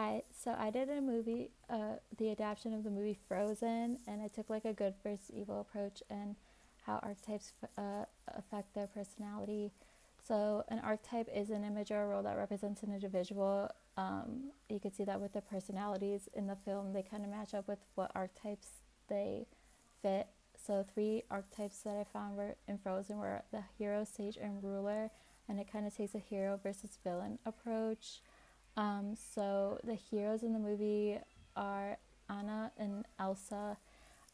Hi, so I did the adaptation of the movie Frozen, and I took like a good versus evil approach and how archetypes affect their personality. So, an archetype is an image or a role that represents an individual. You could see that with the personalities in the film, they kind of match up with what archetypes they fit. So, three archetypes that I found were in Frozen were the hero, sage, and ruler, and it kind of takes a hero versus villain approach. So the heroes in the movie are Anna and Elsa,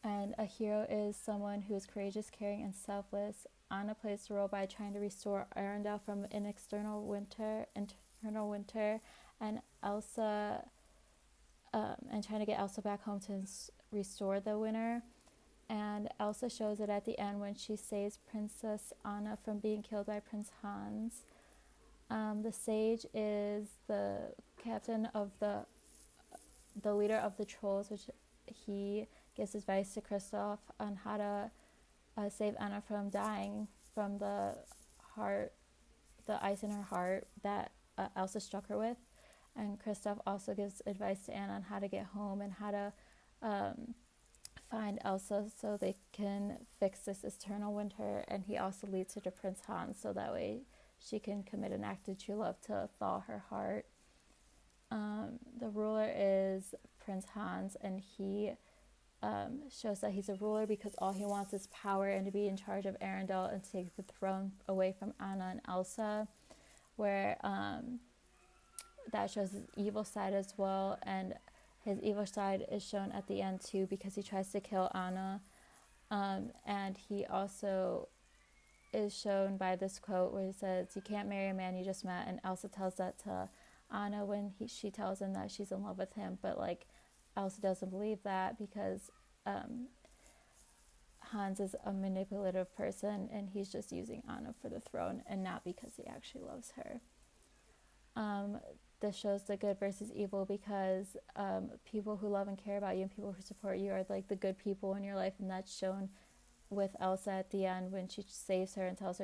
and a hero is someone who is courageous, caring, and selfless. Anna plays the role by trying to restore Arendelle from an internal winter, and Elsa, and trying to get Elsa back home to restore the winter. And Elsa shows it at the end when she saves Princess Anna from being killed by Prince Hans. The sage is the captain of the leader of the trolls, which he gives advice to Kristoff on how to save Anna from dying from the ice in her heart that Elsa struck her with. And Kristoff also gives advice to Anna on how to get home and how to find Elsa so they can fix this eternal winter. And he also leads her to Prince Hans so that way she can commit an act of true love to thaw her heart. The ruler is Prince Hans, and he shows that he's a ruler because all he wants is power and to be in charge of Arendelle and take the throne away from Anna and Elsa, where that shows his evil side as well, and his evil side is shown at the end too because he tries to kill Anna, and he also is shown by this quote where he says, "You can't marry a man you just met," and Elsa tells that to Anna when she tells him that she's in love with him, but like Elsa doesn't believe that because Hans is a manipulative person and he's just using Anna for the throne and not because he actually loves her. This shows the good versus evil because people who love and care about you and people who support you are like the good people in your life, and that's shown with Elsa at the end when she saves her and tells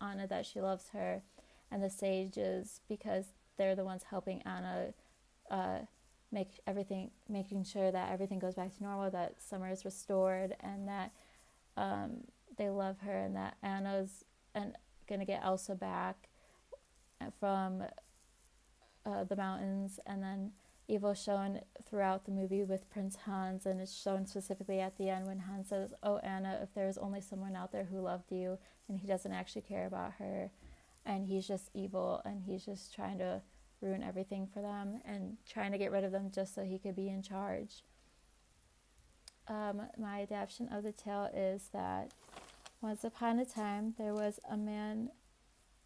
Anna that she loves her, and the sages because they're the ones helping Anna making sure that everything goes back to normal, that summer is restored, and that they love her, and that Anna's gonna get Elsa back from the mountains. And then evil shown throughout the movie with Prince Hans, and it's shown specifically at the end when Hans says, "Oh Anna, if there was only someone out there who loved you," and he doesn't actually care about her, and he's just evil, and he's just trying to ruin everything for them and trying to get rid of them just so he could be in charge. My adaptation of the tale is that once upon a time there was a man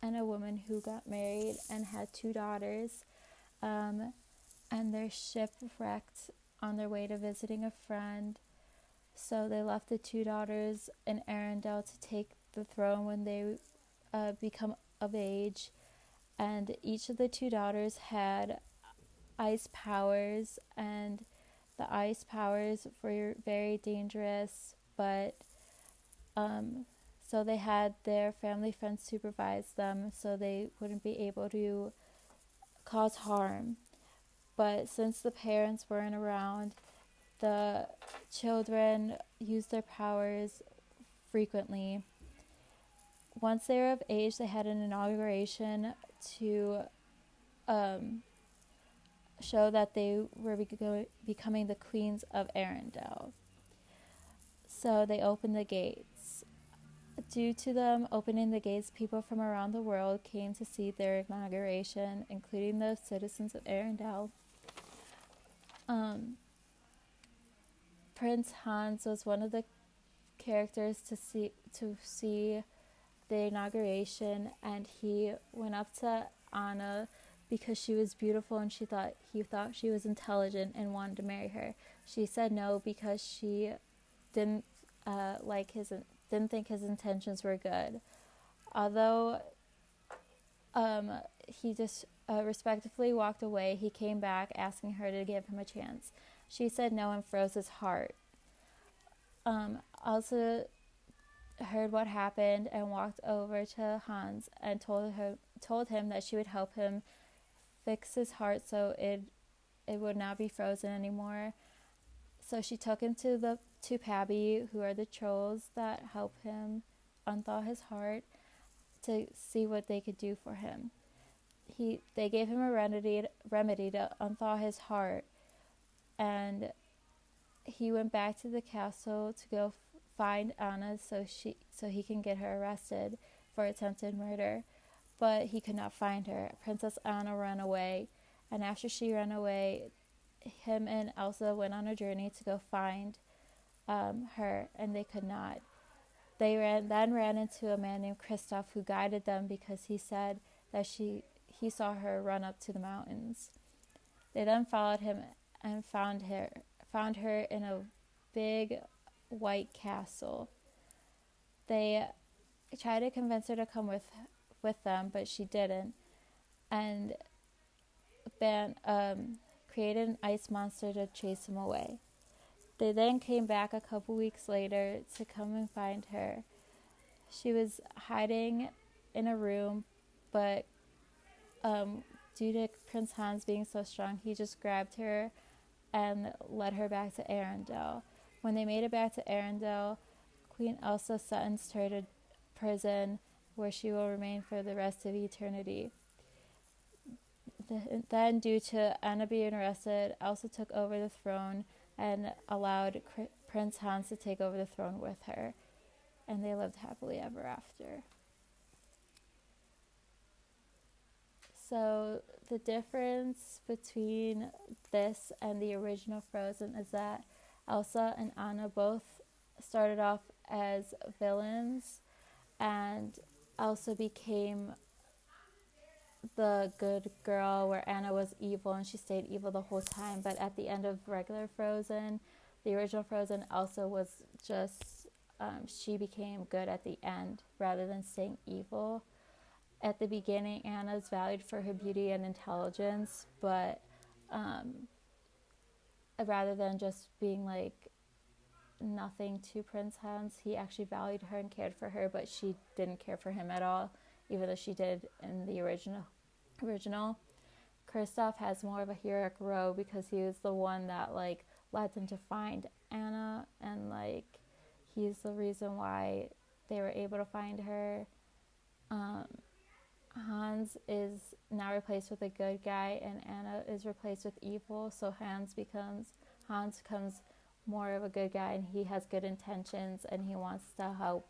and a woman who got married and had two daughters, and their ship wrecked on their way to visiting a friend. So they left the two daughters in Arendelle to take the throne when they become of age. And each of the two daughters had ice powers, and the ice powers were very dangerous, but so they had their family friends supervise them so they wouldn't be able to cause harm. But since the parents weren't around, the children used their powers frequently. Once they were of age, they had an inauguration to show that they were becoming the queens of Arendelle. So they opened the gates. Due to them opening the gates, people from around the world came to see their inauguration, including the citizens of Arendelle. Prince Hans was one of the characters to see the inauguration, and he went up to Anna because she was beautiful and he thought she was intelligent and wanted to marry her. She said no because she didn't didn't think his intentions were good. Although he just respectfully walked away, he came back asking her to give him a chance. She said no and froze his heart. Elsa heard what happened and walked over to Hans and told him that she would help him fix his heart so it would not be frozen anymore. So she took him to Pabby, who are the trolls that help him unthaw his heart, to see what they could do for him. They gave him a remedy to unthaw his heart, and he went back to the castle to go find Anna so he can get her arrested for attempted murder. But he could not find her. Princess Anna ran away, and after she ran away, him and Elsa went on a journey to go find her, and they could not. They ran into a man named Kristoff, who guided them because he said that he saw her run up to the mountains. They then followed him and found her in a big white castle. They tried to convince her to come with them, but she didn't, and created an ice monster to chase him away. They then came back a couple weeks later to come and find her. She was hiding in a room, but due to Prince Hans being so strong, he just grabbed her and led her back to Arendelle. When they made it back to Arendelle, Queen Elsa sentenced her to prison, where she will remain for the rest of eternity. Then, due to Anna being arrested, Elsa took over the throne and allowed Prince Hans to take over the throne with her, and they lived happily ever after. So the difference between this and the original Frozen is that Elsa and Anna both started off as villains, and Elsa became the good girl, where Anna was evil and she stayed evil the whole time. But at the end of regular Frozen, the original Frozen, Elsa was just she became good at the end rather than staying evil. At the beginning, Anna's valued for her beauty and intelligence, but rather than just being like nothing to Prince Hans, he actually valued her and cared for her, but she didn't care for him at all, even though she did in the original. Kristoff has more of a heroic role because he was the one that like led them to find Anna, and like he's the reason why they were able to find her. Hans is now replaced with a good guy, and Anna is replaced with evil, so Hans becomes more of a good guy, and he has good intentions, and he wants to help,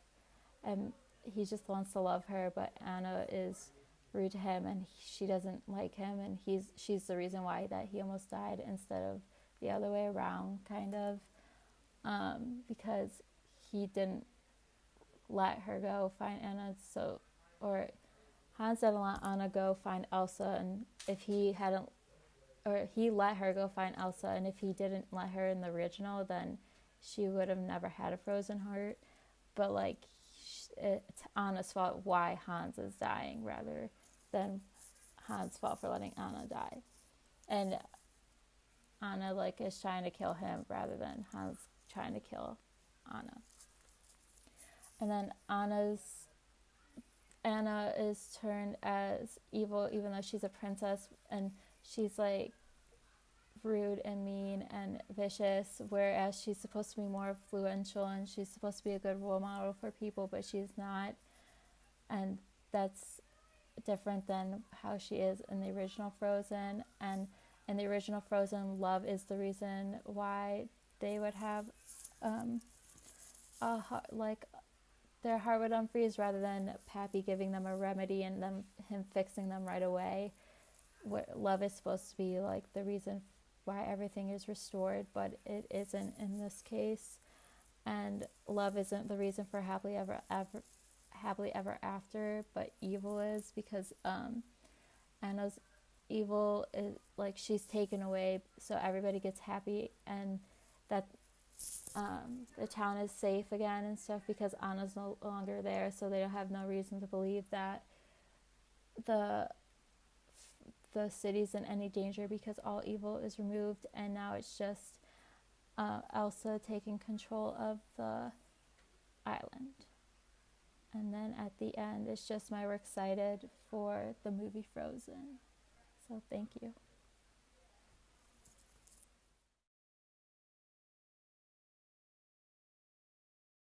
and he just wants to love her, but Anna is rude to him, and she doesn't like him, and she's the reason why that he almost died instead of the other way around, kind of, because he didn't let her go find Anna, or Hans didn't let Anna go find Elsa, and if he hadn't, or he let her go find Elsa, and if he didn't let her in the original, then she would have never had a frozen heart. But like, it's Anna's fault why Hans is dying, rather than Hans' fault for letting Anna die. And Anna like is trying to kill him rather than Hans trying to kill Anna. And then Anna is turned as evil even though she's a princess, and she's like rude and mean and vicious, whereas she's supposed to be more influential and she's supposed to be a good role model for people, but she's not, and that's different than how she is in the original Frozen. And in the original Frozen, love is the reason why they would have their heart would unfreeze, rather than Pappy giving them a remedy and him fixing them right away. Love is supposed to be like the reason why everything is restored, but it isn't in this case. And love isn't the reason for happily ever after, but evil is, because Anna's evil is like she's taken away so everybody gets happy, and that the town is safe again and stuff, because Anna's no longer there, so they have no reason to believe that the city's in any danger, because all evil is removed, and now it's just Elsa taking control of the island. And then at the end, it's just we're excited for the movie Frozen. So thank you.